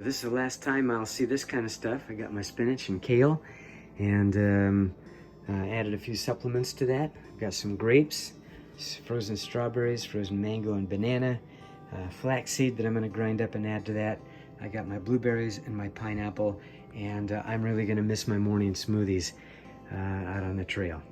This is the last time I'll see this kind of stuff. I got my spinach and kale, and added a few supplements to that. I've got some grapes, frozen strawberries, frozen mango and banana, flaxseed that I'm going to grind up and add to that. I got my blueberries and my pineapple, and I'm really going to miss my morning smoothies out on the trail.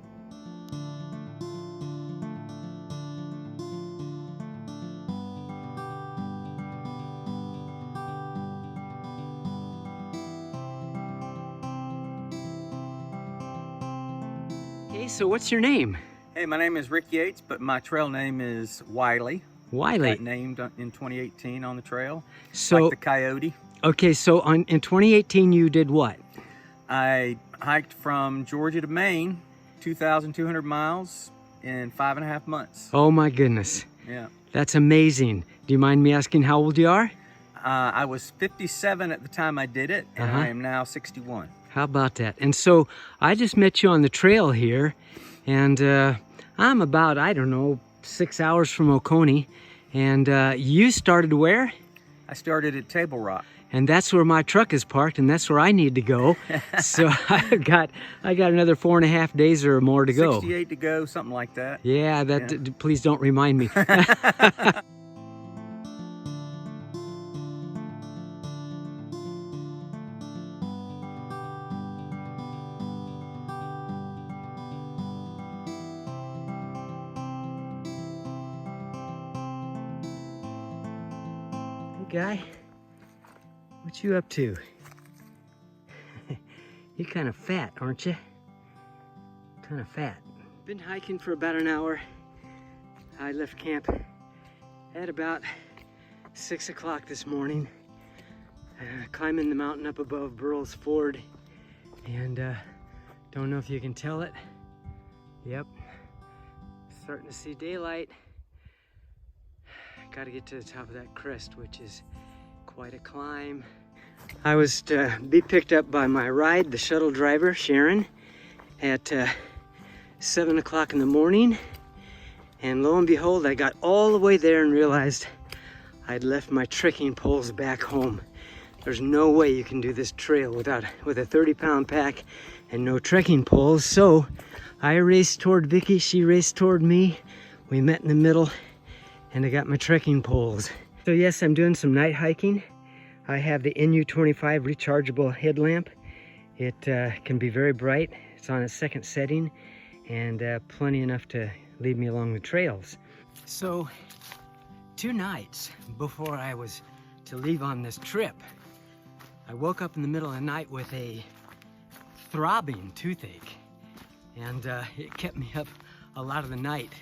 Hey, so what's your name? Hey, my name is Rick Yates, but my trail name is Wiley. Wiley. Got named in 2018 on the trail, So, like the coyote. okay, so in 2018 you did what? I hiked from Georgia to Maine, 2,200 miles in 5.5 months. Oh my goodness. Yeah. That's amazing. Do you mind me asking how old you are? I was 57 at the time I did it, and I am now 61. How about that? And so I just met you on the trail here, and I'm about, I don't know, 6 hours from Oconee. And you started where? I started at Table Rock. And that's where my truck is parked, and that's where I need to go. So I got another 4.5 days or more to go. 68 to go, something like that. Yeah, please don't remind me. Guy, what you up to? You're kind of fat, aren't you? Kind of fat. Been hiking for about an hour. I left camp at about 6 o'clock this morning, climbing the mountain up above Burles Ford, and don't know if you can tell it. Yep, starting to see daylight. Got to get to the top of that crest, which is quite a climb. I was to be picked up by my ride, the shuttle driver, Sharon, at 7 o'clock in the morning. And lo and behold, I got all the way there and realized I'd left my trekking poles back home. There's no way you can do this trail with a 30-pound pack and no trekking poles. So I raced toward Vicky, she raced toward me. We met in the middle, and I got my trekking poles. So yes, I'm doing some night hiking. I have the NU25 rechargeable headlamp. It can be very bright. It's on its second setting, and plenty enough to lead me along the trails. So 2 nights before I was to leave on this trip, I woke up in the middle of the night with a throbbing toothache, and it kept me up a lot of the night.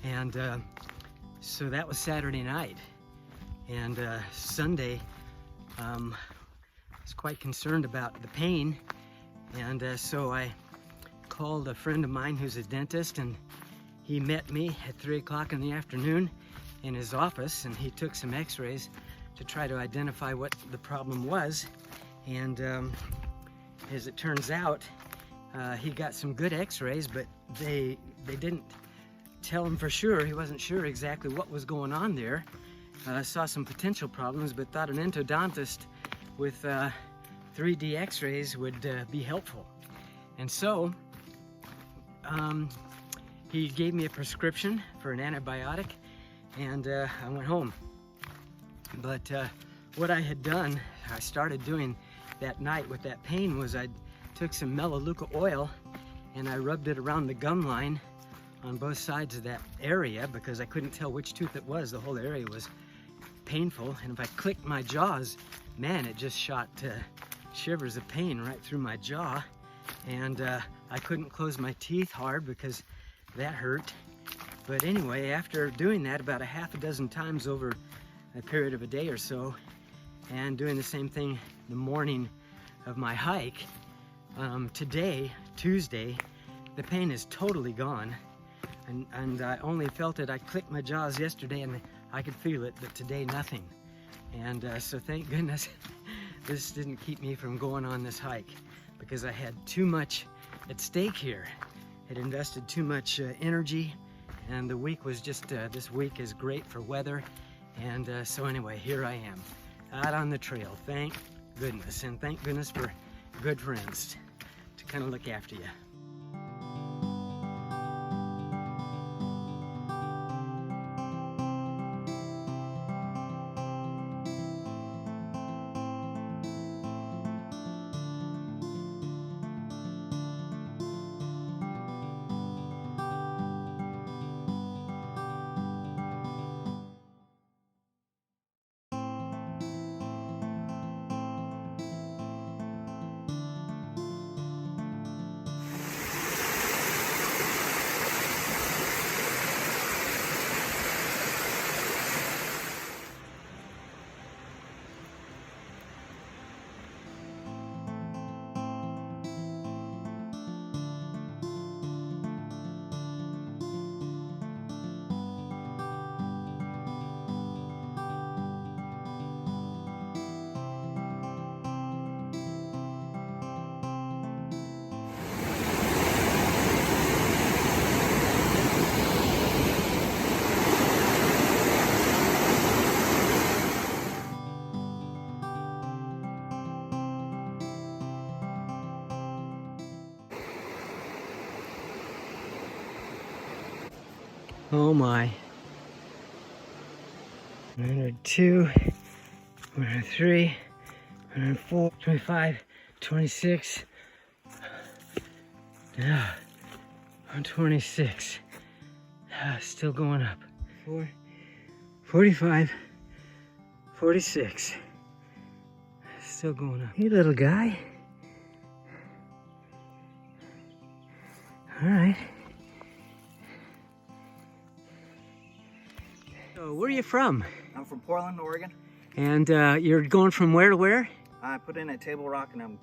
And so that was Saturday night, and Sunday I was quite concerned about the pain, and so I called a friend of mine who's a dentist, and he met me at 3 o'clock in the afternoon in his office, and he took some x-rays to try to identify what the problem was. And as it turns out, he got some good x-rays, but they didn't tell him for sure. He wasn't sure exactly what was going on there. Saw some potential problems, but thought an endodontist with 3D x-rays would be helpful. And so he gave me a prescription for an antibiotic, and I went home. But what I had done, I started doing that night with that pain, was I took some melaleuca oil and I rubbed it around the gum line on both sides of that area, because I couldn't tell which tooth it was. The whole area was painful, and if I clicked my jaws, man, it just shot shivers of pain right through my jaw, and I couldn't close my teeth hard because that hurt. But anyway, after doing that about a half a dozen times over a period of a day or so, and doing the same thing the morning of my hike, today, Tuesday, the pain is totally gone. And I only felt it, I clicked my jaws yesterday and I could feel it, but today nothing. And so thank goodness this didn't keep me from going on this hike, because I had too much at stake here. Had invested too much energy, and the week was just, this week is great for weather. And so anyway, here I am. out on the trail. Thank goodness, and thank goodness for good friends to kind of look after you. Oh my. 102, 103, 104, 25, 26. Yeah, 126. Still going up. 45, 46. Still going up. Hey, little guy. All right. So, where are you from? I'm from Portland, Oregon. And you're going from where to where? I put in at Table Rock, and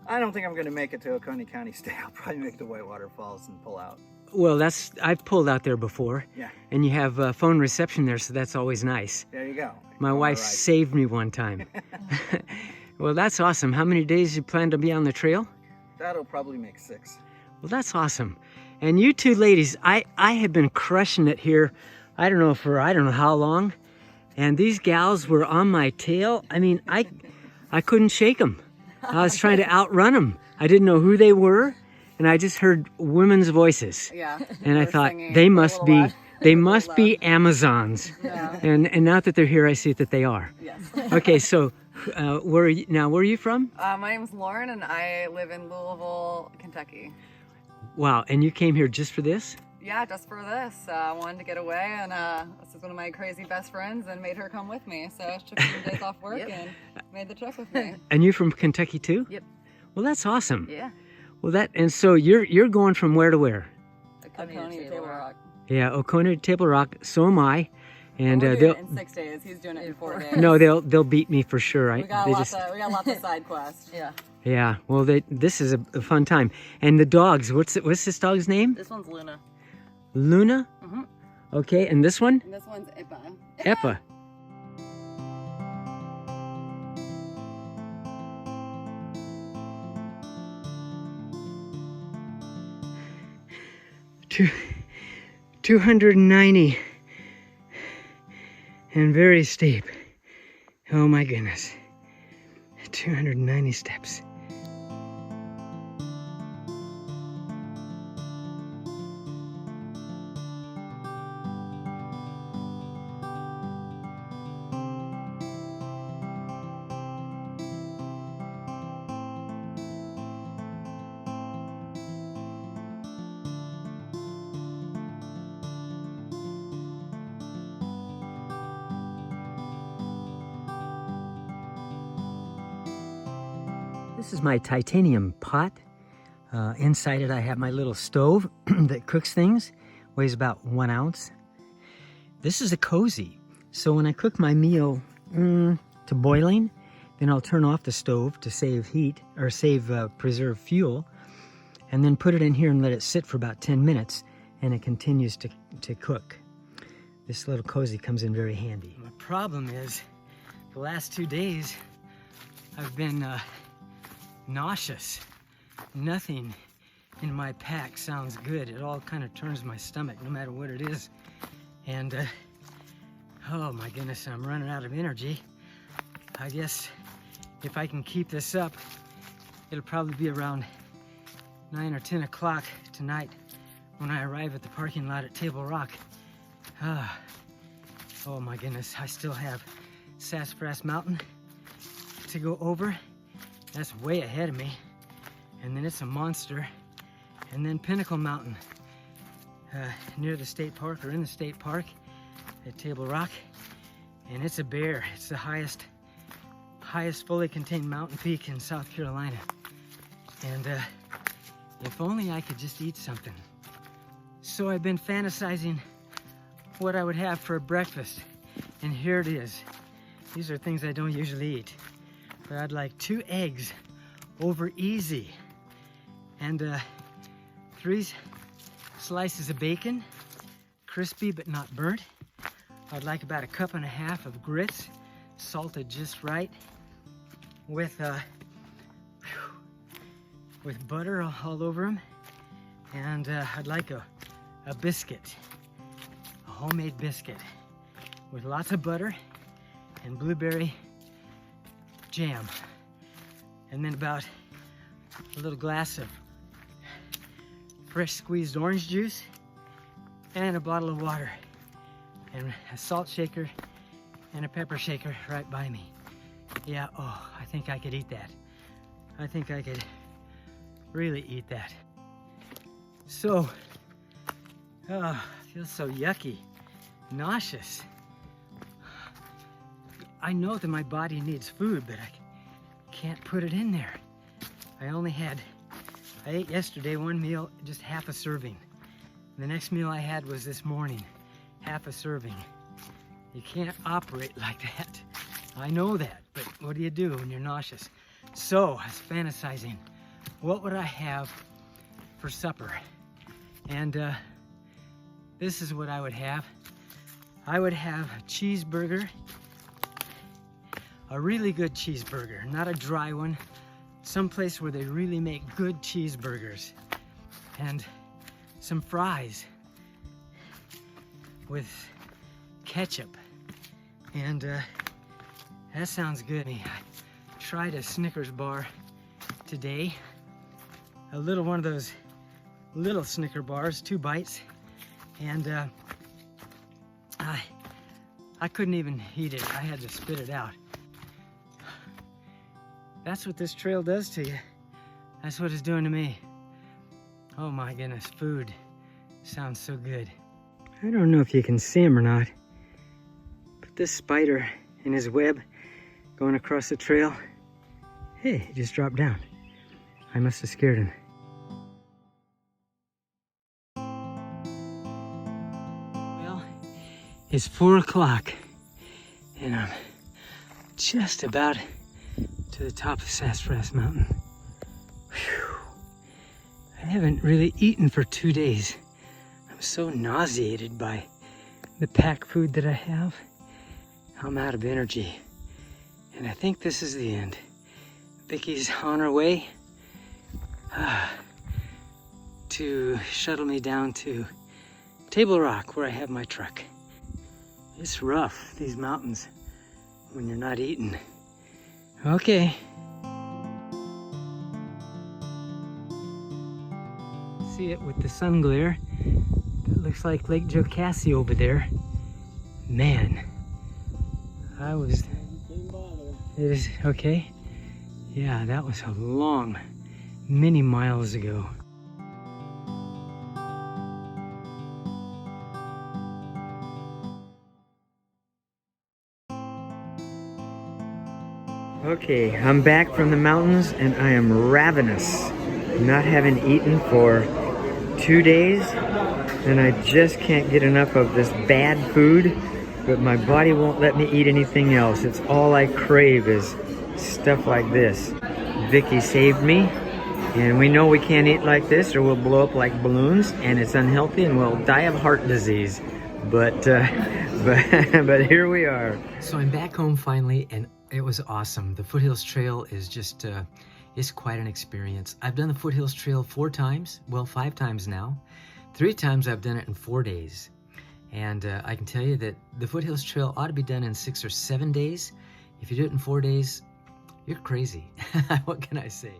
I don't think I'm going to make it to Oconee County State. I'll probably make the Whitewater Falls and pull out. Well, I've pulled out there before. Yeah. And you have phone reception there, so that's always nice. There you go. My wife saved me one time. Well, that's awesome. How many days you plan to be on the trail? That'll probably make 6. Well, that's awesome. And you two ladies, I have been crushing it here. I don't know how long. And these gals were on my tail. I mean, I couldn't shake them. I was trying to outrun them. I didn't know who they were, and I just heard women's voices. Yeah. And I thought they must be Amazons. Yeah. And now that they're here, I see that they are. Yes. Okay, so where are you from? My name's Lauren, and I live in Louisville, Kentucky. Wow, and you came here just for this? Yeah, just for this. I wanted to get away, and this is one of my crazy best friends, and made her come with me. So I took some days off work and made the trip with me. And you from Kentucky too? Yep. Well, that's awesome. Yeah. Well, and so you're going from where to where? Oconee to Table Rock. Yeah, Oconee to Table Rock. So am I. And We're they'll doing it in 6 days. He's doing it in 4 days. no, they'll beat me for sure. We got lots of side quests. Yeah. Yeah. Well, this is a fun time. And the dogs. What's this dog's name? This one's Luna. Luna. Mm-hmm. Okay, and this one? And this one's Ippa. Eppa. Two, 290 and very steep. Oh my goodness. 290 steps. This is my titanium pot. Inside it I have my little stove that cooks things. Weighs about 1 ounce. This is a cozy. So when I cook my meal to boiling, then I'll turn off the stove to save heat or preserve fuel, and then put it in here and let it sit for about 10 minutes, and it continues to cook. This little cozy comes in very handy. My problem is the last 2 days I've been nauseous. Nothing in my pack sounds good. It all kind of turns my stomach no matter what it is. And oh my goodness, I'm running out of energy. I guess if I can keep this up, it'll probably be around 9 or 10 o'clock tonight when I arrive at the parking lot at Table Rock. Oh my goodness, I still have Sassafras Mountain to go over. That's way ahead of me. And then it's a monster. And then Pinnacle Mountain, near the state park, or in the state park at Table Rock. And it's a bear. It's the highest fully contained mountain peak in South Carolina. And if only I could just eat something. So I've been fantasizing what I would have for breakfast. And here it is. These are things I don't usually eat. But I'd like 2 eggs over easy. And 3 slices of bacon, crispy but not burnt. I'd like about 1.5 cups of grits, salted just right, with butter all over them. And I'd like a biscuit, a homemade biscuit with lots of butter and blueberry jam. And then about a little glass of fresh squeezed orange juice and a bottle of water and a salt shaker and a pepper shaker right by me. Yeah, oh, I think I could eat that. I think I could really eat that. So, feels so yucky, nauseous. I know that my body needs food, but I can't put it in there. I ate yesterday 1 meal, just half a serving. The next meal I had was this morning, half a serving. You can't operate like that. I know that, but what do you do when you're nauseous? So I was fantasizing, what would I have for supper? And this is what I would have. I would have a cheeseburger, a really good cheeseburger, not a dry one, someplace where they really make good cheeseburgers, and some fries with ketchup. And that sounds good. I tried a Snickers bar today, a little one of those little Snicker bars, 2 bites, and I couldn't even eat it. I had to spit it out. That's what this trail does to you. That's what it's doing to me. Oh my goodness, food sounds so good. I don't know if you can see him or not, but this spider in his web going across the trail, hey, he just dropped down. I must have scared him. Well, it's 4 o'clock and I'm just about to the top of Sassafras Mountain. Whew. I haven't really eaten for 2 days. I'm so nauseated by the pack food that I have. I'm out of energy. And I think this is the end. Vicky's on her way to shuttle me down to Table Rock where I have my truck. It's rough, these mountains, when you're not eating. Okay. See it with the sun glare. It looks like Lake Jocassee over there. Man, it is, okay. Yeah, that was a long, many miles ago. Okay, I'm back from the mountains and I am ravenous. Not having eaten for 2 days and I just can't get enough of this bad food, but my body won't let me eat anything else. It's all I crave is stuff like this. Vicky saved me, and we know we can't eat like this or we'll blow up like balloons and it's unhealthy and we'll die of heart disease. But here we are. So I'm back home finally and it was awesome. The Foothills Trail is just, it's quite an experience. I've done the Foothills Trail 4 times, well 5 times now. 3 times I've done it in 4 days. And I can tell you that the Foothills Trail ought to be done in 6 or 7 days. If you do it in 4 days, you're crazy. What can I say?